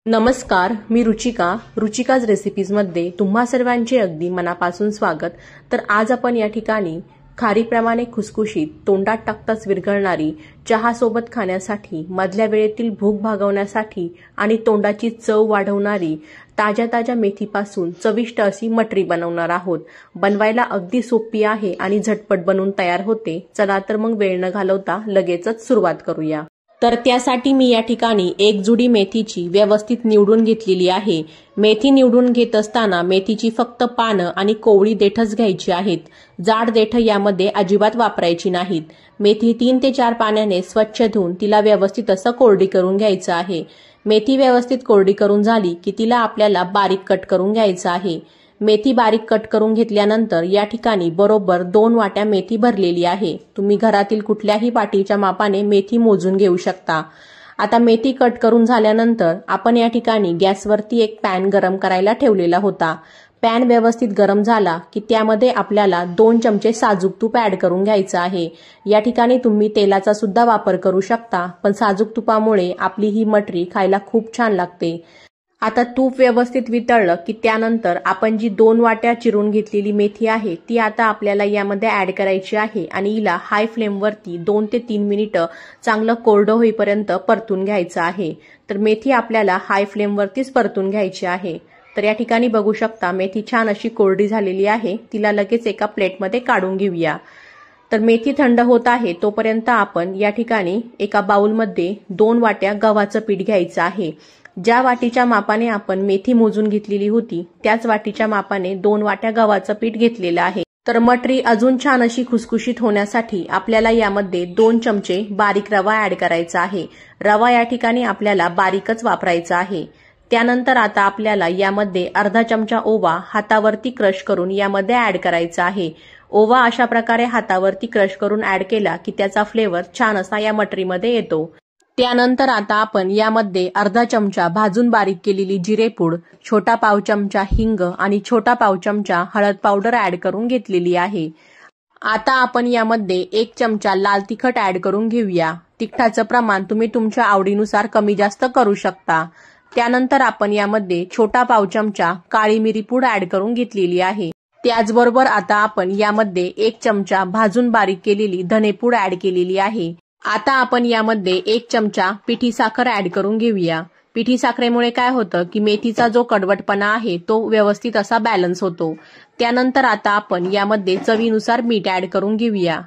नमस्कार, मी रुचिकाज रेसिपीजमध्ये तुम्हा सर्वांचे अगदी मनापासून स्वागत। तर आज आपण या ठिकाणी खारीप्रमाणे खुसखुशीत तोंडात टाकताच विरघळणारी चहासोबत खाण्यासाठी, मधल्या वेळेतील भूक भागवण्यासाठी आणि तोंडाची चव वाढवणारी ताज्या मेथीपासून चविष्ट अशी मटरी बनवणार आहोत। बनवायला अगदी सोपी आहे आणि झटपट बनवून तयार होते। चला तर मग वेळ न घालवता लगेचच सुरुवात करूया। तर त्यासाठी मी या ठिकाणी एक जुडी मेथीची व्यवस्थित निवडून घेतलेली आहे। मेथी निवडून घेत असताना मेथीची फक्त पानं आणि कोवळी देठच घ्यायची आहेत। जाड देठ यामध्ये अजिबात वापरायची नाहीत। मेथी 3 ते 4 पाण्याने स्वच्छ धुवून तिला व्यवस्थित असं कोरडी करून घ्यायचं आहे। मेथी व्यवस्थित कोरडी करून झाली की तिला आपल्याला बारीक कट करून घ्यायचं आहे। मेथी बारीक कट करून घेतल्यानंतर या ठिकाणी बरोबर 2 वाट्या मेथी भरलेली आहे। तुम्ही घरातील कुठल्याही वाटीच्या मापाने मेथी मोजून घेऊ शकता। आता मेथी कट करून झाल्यानंतर आपण या ठिकाणी गॅसवरती एक पॅन गरम करायला ठेवलेला होता। पॅन व्यवस्थित गरम झाला की त्यामध्ये आपल्याला 2 चमचे साजूक तूप ऍड करून घ्यायचं आहे। या ठिकाणी तुम्ही तेलाचा सुद्धा वापर करू शकता, पण साजूक तुपामुळे आपली ही मटरी खायला खूप छान लागते। आता तूप व्यवस्थित वितळलं की त्यानंतर आपण जी 2 वाट्या चिरून घेतलेली मेथी आहे ती आता आपल्याला यामध्ये ऍड करायची आहे आणि हिला हाय फ्लेमवरती 2 ते 3 मिनिटं चांगलं कोरडं होईपर्यंत परतून घ्यायचं आहे। तर मेथी आपल्याला हाय फ्लेमवरतीच परतून घ्यायची आहे। तर या ठिकाणी बघू शकता मेथी छान अशी कोरडी झालेली आहे। तिला लगेच एका प्लेटमध्ये काढून घेऊया। तर मेथी थंड होत आहे तोपर्यंत आपण या ठिकाणी एका बाउलमध्ये 2 वाट्या गव्हाचं पीठ घ्यायचं आहे। ज्या वाटीच्या मापाने आपण मेथी मोजून घेतलेली होती त्याच वाटीच्या मापाने 2 वाट्या गव्हाचं पीठ घेतलेलं आहे। तर मटरी अजून छान अशी खुसखुशीत होण्यासाठी आपल्याला यामध्ये 2 चमचे बारीक रवा ऍड करायचा आहे। रवा या ठिकाणी आपल्याला बारीकच वापरायचा आहे। त्यानंतर आता आपल्याला यामध्ये अर्धा चमचा ओवा हातावरती क्रश करून यामध्ये ऍड करायचा आहे। ओवा अशा प्रकारे हातावरती क्रश करून ऍड केला की त्याचा फ्लेवर छान असा या मटरीमध्ये येतो। त्यानंतर आता आपण यामध्ये अर्धा चमचा भाजून बारीक केलेली जिरेपूड, छोटा पाव चमचा हिंग आणि छोटा पाव चमचा हळद पावडर ऍड करून घेतलेली आहे। आता आपण यामध्ये 1 चमचा लाल तिखट ऍड करून घेऊया। तिखटाचं प्रमाण तुम्ही तुमच्या आवडीनुसार कमी जास्त करू शकता। त्यानंतर आपण यामध्ये छोटा पाव चमचा काळी मिरी पूड ऍड करून घेतलेली आहे। त्याचबरोबर आता आपण यामध्ये 1 चमचा भाजून बारीक केलेली धनेपूड ऍड केलेली आहे। आता आपण यामध्ये 1 चमचा पिठी साखर ऍड करून घेऊया। पिठी साखरेमुळे काय होतं की मेथीचा जो कडवटपणा आहे तो व्यवस्थित असा बॅलन्स होतो। त्यानंतर आता आपण यामध्ये चवीनुसार मीठ ऍड करून घेऊया।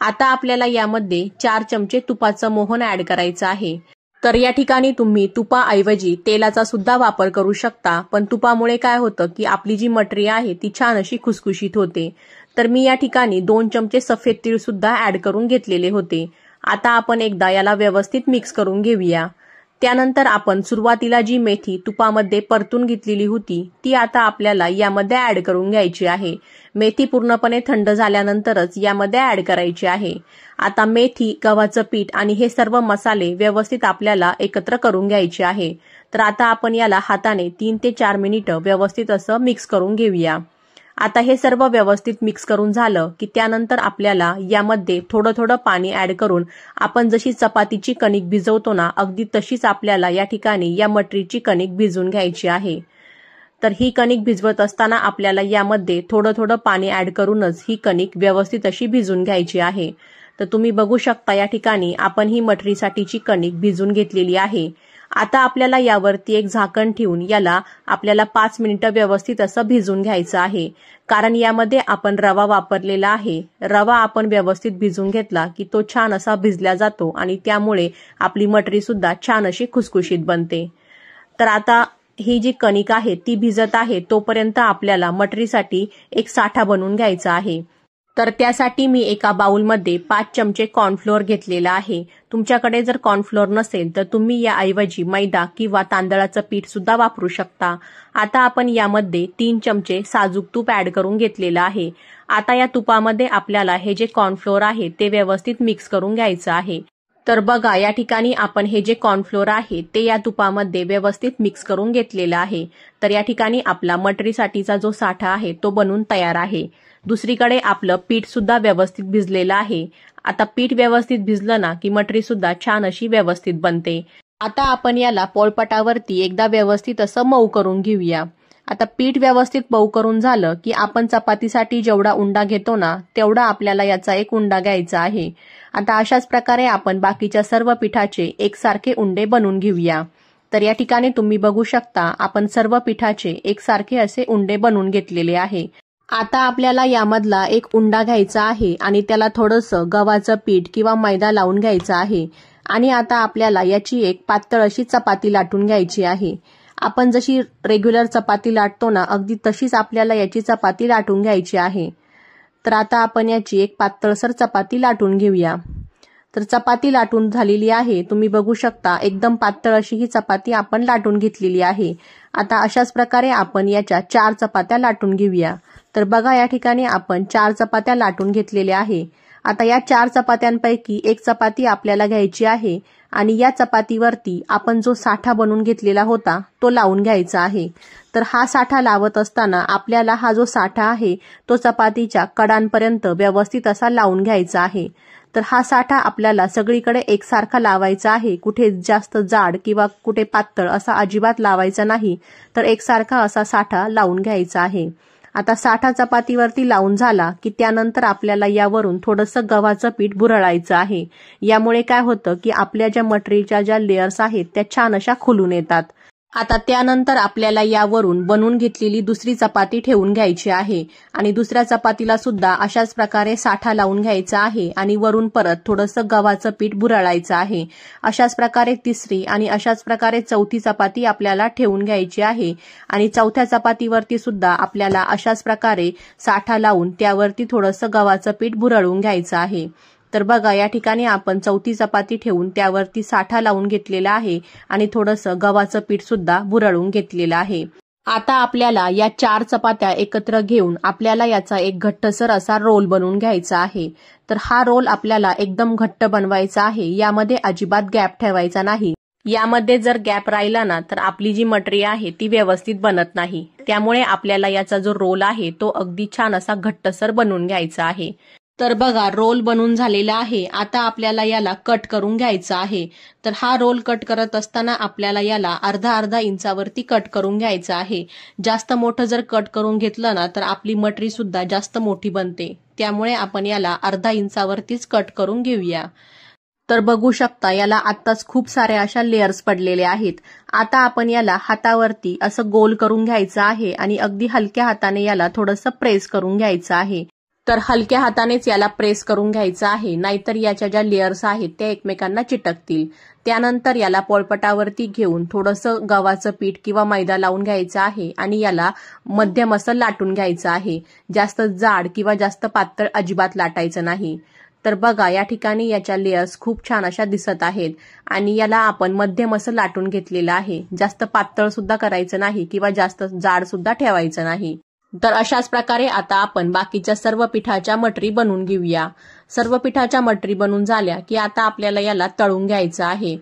आता आपल्याला यामध्ये 4 चमचे तुपाचं मोहन ऍड करायचं आहे। तर या ठिकाणी तुम्ही तुपाऐवजी तेलाचा सुद्धा वापर करू शकता, पण तुपामुळे काय होतं की आपली जी मटरी आहे ती छान अशी खुसखुशीत होते। तर मी या ठिकाणी 2 चमचे सफेद तीळ सुद्धा ऍड करून घेतलेले होते। आता आपण एकदा याला व्यवस्थित मिक्स करून घेऊया। त्यानंतर आपण सुरुवातीला जी मेथी तुपामध्ये परतून घेतलेली होती ती आता आपल्याला यामध्ये ऍड करून घ्यायची आहे। मेथी पूर्णपणे थंड झाल्यानंतरच यामध्ये ऍड करायची आहे। आता मेथी, गव्हाचं पीठ आणि हे सर्व मसाले व्यवस्थित आपल्याला एकत्र करून घ्यायचे आहे। तर आता आपण याला हाताने 3 ते 4 मिनिटं व्यवस्थित असं मिक्स करून घेऊया। आता हे सर्व व्यवस्थित मिक्स करून झालं की त्यानंतर आपल्याला यामध्ये थोडं पाणी ऍड करून आपण जशी चपातीची कणिक भिजवतो ना अगदी तशीच आपल्याला या ठिकाणी या मटरीची कणिक भिजवून घ्यायची आहे। तर ही कणिक भिजवत असताना आपल्याला यामध्ये थोडं पाणी ऍड करूनच ही कणिक व्यवस्थित अशी भिजवून घ्यायची आहे। तर तुम्ही बघू शकता या ठिकाणी आपण ही मटरीसाठीची कणिक भिजवून घेतलेली आहे। आता आपल्याला यावरती एक झाकण ठेवून याला आपल्याला 5 मिनिटं व्यवस्थित असं भिजवून घ्यायचं आहे, कारण यामध्ये आपण रवा वापरलेला आहे। रवा आपण व्यवस्थित भिजवून घेतला की तो छान असा भिजला जातो आणि त्यामुळे आपली मटरी सुद्धा छान अशी खुसखुशीत बनते। तर आता ही जी कणिक आहे ती भिजत आहे तोपर्यंत आपल्याला मटरीसाठी एक साठा बनवून घ्यायचा आहे। तर त्यासाठी मी एका बाउलमध्ये 5 चमचे कॉर्नफ्लोअर घेतलेला आहे। तुमच्याकडे जर कॉर्नफ्लोअर नसेल तर तुम्ही याऐवजी मैदा किंवा तांदळाचं पीठ सुद्धा वापरू शकता। आता आपण यामध्ये 3 चमचे साजूक तूप ऍड करून घेतलेलं आहे। आता या तुपामध्ये आपल्याला हे जे कॉर्नफ्लोअर आहे ते व्यवस्थित मिक्स करून घ्यायचं आहे। तर बघा या ठिकाणी आपण हे जे कॉर्नफ्लोअर आहे ते या तुपामध्ये व्यवस्थित मिक्स करून घेतलेलं आहे। तर या ठिकाणी आपला मटरीसाठीचा जो साठा आहे तो बनून तयार आहे। दुसरीकडे आपलं पीठ सुद्धा व्यवस्थित भिजलेलं आहे। आता पीठ व्यवस्थित भिजलं ना की मटरी सुद्धा छान अशी व्यवस्थित बनते। आता आपण याला पोळपाटावरती एकदा व्यवस्थित असं मऊ करून घेऊया। आता पीठ व्यवस्थित मऊ करून झालं की आपण चपातीसाठी जेवढा उंडा घेतो ना तेवढा आपल्याला याचा एक उंडा घ्यायचा आहे। आता अशाच प्रकारे आपण बाकीच्या सर्व पिठाचे एकसारखे उंडे बनवून घेऊया। तर या ठिकाणी तुम्ही बघू शकता आपण सर्व पिठाचे एकसारखे असे उंडे बनवून घेतलेले आहे। आता आपल्याला यामधला एक उंडा घ्यायचा आहे आणि त्याला थोडंसं गव्हाचं पीठ किंवा मैदा लावून घ्यायचं आहे आणि आता आपल्याला याची एक पातळ अशी चपाती लाटून घ्यायची आहे। आपण जशी रेग्युलर चपाती लाटतो ना अगदी तशीच आपल्याला याची चपाती लाटून घ्यायची आहे। तर आता आपण याची एक पातळसर चपाती लाटून घेऊया। तर चपाती लाटून झालेली आहे, तुम्ही बघू शकता एकदम पातळ अशी ही चपाती आपण लाटून घेतलेली आहे। आता अशाच प्रकारे आपण याच्या 4 चपात्या लाटून घेऊया। तर बघा या ठिकाणी आपण 4 चपात्या लाटून घेतलेल्या आहे। आता या 4 चपात्यांपैकी एक चपाती आपल्याला घ्यायची आहे आणि या चपातीवरती आपण जो साठा बनवून घेतलेला होता तो लावून घ्यायचा आहे। तर हा साठा लावत असताना आपल्याला हा जो साठा आहे तो चपातीच्या कडांपर्यंत व्यवस्थित असा लावून घ्यायचा आहे। तर हा साठा आपल्याला सगळीकडे एकसारखा लावायचा आहे, कुठे जास्त जाड किंवा कुठे पातळ असा अजिबात लावायचा नाही, तर एकसारखा असा साठा लावून घ्यायचा आहे। आता साठा चपातीवरती लावून झाला की त्यानंतर आपल्याला यावरून थोडंसं गव्हाचं पीठ भुरळायचं आहे। यामुळे काय होतं की आपल्या ज्या मटेरियलच्या ज्या लेयर्स आहेत त्या छान अशा खुलून येतात। आता त्यानंतर आपल्याला यावरून बनवून घेतलेली दुसरी चपाती ठेवून घ्यायची आहे आणि दुसऱ्या चपातीला सुद्धा अशाच प्रकारे साठा लावून घ्यायचा आहे आणि वरून परत थोडंसं गव्हाचं पीठ भुरळायचं आहे। अशाच प्रकारे तिसरी आणि अशाच प्रकारे चौथी चपाती आपल्याला ठेवून घ्यायची आहे आणि चौथ्या चपातीवरती सुद्धा आपल्याला अशाच प्रकारे साठा लावून त्यावरती थोडंसं गव्हाचं पीठ भुरळून घ्यायचं आहे। तर बघा या ठिकाणी आपण चौथी चपाती ठेवून त्यावरती साठा लावून घेतलेला आहे आणि थोडंसं गव्हाचं पीठ सुद्धा भुरळून घेतलेलं आहे। आता आपल्याला या 4 चपात्या एकत्र घेऊन आपल्याला याचा एक घट्टसर असा रोल बनवून घ्यायचा आहे। तर हा रोल आपल्याला एकदम घट्ट बनवायचा आहे, यामध्ये अजिबात गॅप ठेवायचा नाही। यामध्ये जर गॅप राहिला ना तर आपली जी मटरी आहे ती व्यवस्थित बनत नाही। त्यामुळे आपल्याला याचा जो रोल आहे तो अगदी छान असा घट्टसर बनवून घ्यायचा आहे। तर बघा रोल बनून झालेला आहे। आता आपल्याला याला कट करून घ्यायचा आहे। तर हा रोल कट करत असताना आपल्याला याला अर्धा इंचावरती कट करून घ्यायचा आहे। जास्त मोठं जर कट करून घेतलं ना तर आपली मटरी सुद्धा जास्त मोठी बनते, त्यामुळे आपण याला अर्धा इंचावरतीच कट करून घेऊया। तर बघू शकता याला आत्ताच खूप साऱ्या अशा लेयर्स पडलेले आहेत। आता आपण याला हातावरती असं गोल करून घ्यायचं आहे आणि अगदी हलक्या हाताने याला थोडंसं प्रेस करून घ्यायचं आहे। तर हलक्या हातानेच याला प्रेस करून घ्यायचं आहे, नाहीतर याच्या ज्या लेयर्स आहेत त्या एकमेकांना चिटकतील। त्यानंतर याला पोळपाटावरती घेऊन थोडंसं गव्हाचं पीठ किंवा मैदा लावून घ्यायचं आहे आणि याला मध्यम असं लाटून घ्यायचं आहे। जास्त जाड किंवा जास्त पातळ अजिबात लाटायचं नाही। तर बघा या ठिकाणी याच्या लेयर्स खूप छान अशा दिसत आहेत आणि याला आपण मध्यम असं लाटून घेतलेलं आहे। जास्त पातळ सुद्धा करायचं नाही किंवा जास्त जाड सुद्धा ठेवायचं नाही। तर अशाच प्रकारे आता आपण बाकीच्या सर्व पिठाच्या मटरी बनवून घेऊया। सर्व पिठाच्या मटरी बनवून झाल्या की आता आपल्याला याला तळून घ्यायचं आहे।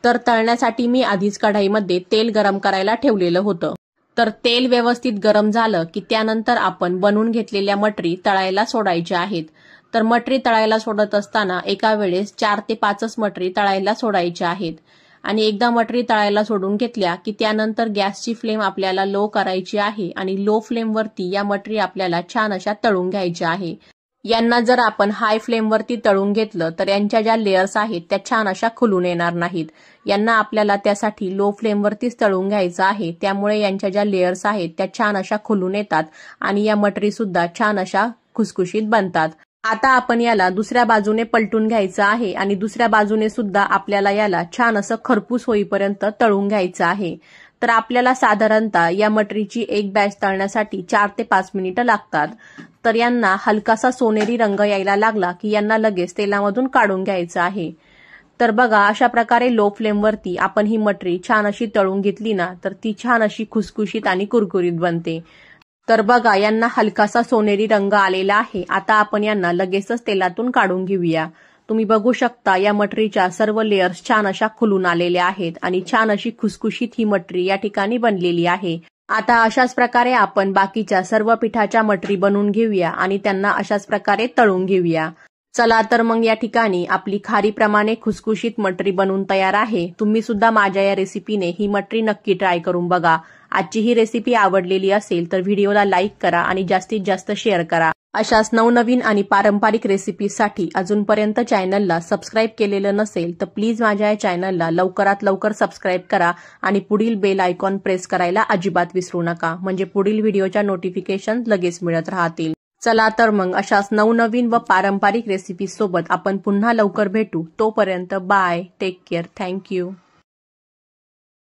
तर तळण्यासाठी मी आधीच कढईमध्ये तेल गरम करायला ठेवलेलं होतं। तर तेल व्यवस्थित गरम झालं की त्यानंतर आपण बनवून घेतलेल्या मटरी तळायला सोडायच्या आहेत। तर मटरी तळायला सोडत असताना एका वेळेस 4 ते 5 मटरी तळायला सोडायच्या आहेत आणि एकदा मटरी तळायला सोडून घेतल्या की त्यानंतर गॅसची फ्लेम आपल्याला लो करायची आहे आणि लो फ्लेमवरती या मटरी आपल्याला छान अशा तळून घ्यायच्या आहे। यांना जर आपण हाय फ्लेमवरती तळून घेतलं तर यांच्या ज्या लेयर्स आहेत त्या छान अशा खुलून येणार नाहीत। यांना आपल्याला त्यासाठी लो फ्लेमवरतीच तळून घ्यायचं आहे, त्यामुळे यांच्या ज्या लेयर्स आहेत त्या छान अशा खुलून येतात आणि या मटरी सुद्धा छान अशा खुसखुशीत बनतात। आता आपण याला दुसऱ्या बाजूने पलटून घ्यायचं आहे आणि दुसऱ्या बाजूने सुद्धा आपल्याला याला छान असं खरपूस होईपर्यंत तळून घ्यायचं आहे। तर आपल्याला साधारणतः या मटरीची एक बॅच तळण्यासाठी 4 ते 5 मिनिटं लागतात। तर यांना हलकासा सोनेरी रंग यायला लागला की यांना लगेच तेलामधून काढून घ्यायचं आहे। तर बघा अशा प्रकारे लो फ्लेमवरती आपण ही मटरी छान अशी तळून घेतली ना तर ती छान अशी खुसखुशीत आणि कुरकुरीत बनते। तर बघा यांना हलकासा सोनेरी रंग आलेला आहे। आता आपण यांना लगेचच तेलातून काढून घेऊया। तुम्ही बघू शकता या मटरीच्या सर्व लेयर्स छान अशा खुलून आलेल्या आहेत आणि छान अशी खुसखुशीत ही मटरी या ठिकाणी बनलेली आहे। आता अशाच प्रकारे आपण बाकीच्या सर्व पिठाच्या मटरी बनवून घेऊया आणि त्यांना अशाच प्रकारे तळून घेऊया। चला तर मग या ठिकाणी आपली खारीप्रमाणे खुसखुशीत मटरी बनवून तयार आहे। तुम्ही सुद्धा माझ्या या रेसिपीने ही मटरी नक्की ट्राय करून बघा। आजची ही रेसिपी आवडलेली असेल तर व्हिडिओला लाईक करा आणि जास्तीत जास्त शेअर करा। अशाच नवनवीन आणि पारंपरिक रेसिपीसाठी अजूनपर्यंत चॅनलला सबस्क्राईब केलेलं नसेल तर प्लीज माझ्या या चॅनलला लवकरात लवकर सबस्क्राईब करा आणि पुढील बेल आयकॉन प्रेस करायला अजिबात विसरू नका, म्हणजे पुढील व्हिडिओच्या नोटिफिकेशन लगेच मिळत राहतील। चला तर मग अशाच नवनवीन व पारंपरिक रेसिपी सोबत आपण पुन्हा लवकर भेटू। तोपर्यंत बाय, टेक केअर, थँक्यू।